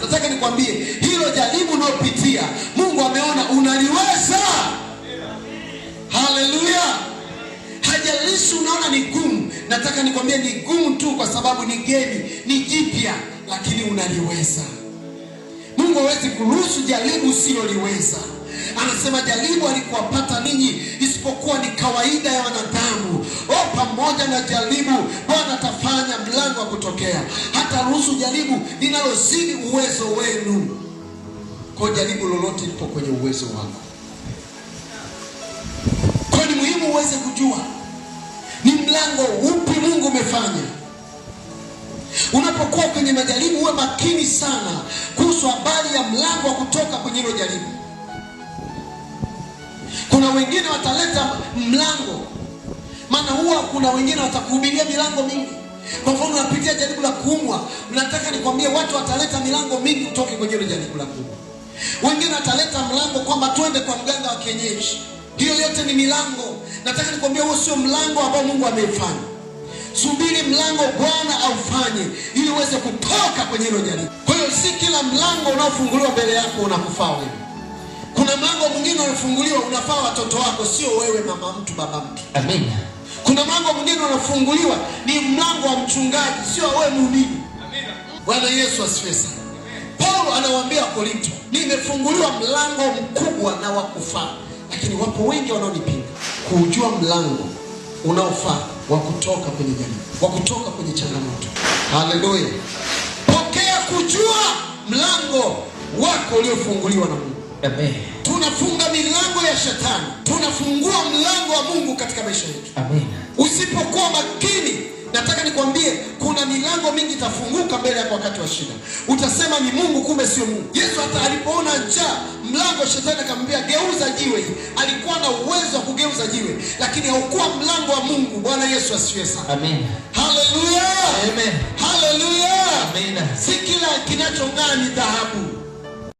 Nataka nikwambie hilo jaribu unayopitia, Mungu ameona unaliweza. Haleluya. Hajalishi unaona ni gumu. Nataka nikwambie ni gumu tu kwa sababu ni geni, ni jipya, lakini unaliweza. Mungu hawezi kuruhusu jaribu usiloliweza. Anasema jaribu alikuwapata ninyi isipokuwa ni kawaida ya wanadamu. Pamoja na jaribu Bwana atafanya mlango wa kutokea. Hata ruhusu jaribu linalozidi uwezo wenu. Kwa jaribu lolote lipo kwenye uwezo wako. Kwa ni muhimu uweze kujua ni mlango upi Mungu umefanya. Unapokuwa kwenye majaribu uwe makini sana kuhusu habari ya mlango wa kutoka kwenye hilo jaribu. Kuna wengine wataleta mlango, maana huwa kuna wengine watakuhubiria milango mingi. Kwa mfano unapitia jaribu la kuumwa, nataka nikwambie watu wataleta milango mingi utoke kwenye hilo jaribu la kuumwa. Wengine wataleta mlango kwamba twende kwa mganga wa kienyeji. Hiyo yote ni milango. Nataka nikwambie huo sio mlango ambao Mungu ameufanya. Subiri mlango Bwana aufanye ili uweze kutoka kwenye hilo jaribu. Kwa hiyo si kila mlango unaofunguliwa mbele yako unakufaa wewe. Kuna mlango mwingine unafunguliwa unafaa watoto wako, sio wewe mama mtu baba mtu. Amen. Kuna mlango mwingine unafunguliwa ni mlango wa mchungaji, sio wewe muumini. Amen. Bwana Yesu asifiwe sana. Paulo anawaambia Korinto, nimefunguliwa mlango mkubwa na wa kufaa, lakini wapo wengi wanaonipinga. Kujua mlango unaofaa wa kutoka kwenye jaribu, wa kutoka kwenye changamoto. Haleluya. Pokea kujua mlango wako uliofunguliwa na Mungu. Amen. Tunafunga milango ya shetani, tunafungua mlango wa Mungu katika maisha yetu. Amen. Usipokuwa makini, nataka nikwambie kuna milango mingi itafunguka mbele yako wakati wa shida. Utasema ni Mungu, kumbe sio Mungu. Yesu hata alipoona njaa, mlango shetani akamwambia geuza jiwe hili. Alikuwa na uwezo wa kugeuza jiwe, lakini haukuwa mlango wa Mungu. Bwana Yesu asifiwe sana. Amen. Haleluya. Amen. Haleluya. Amen. Si kila kinachong'aa ni dhahabu.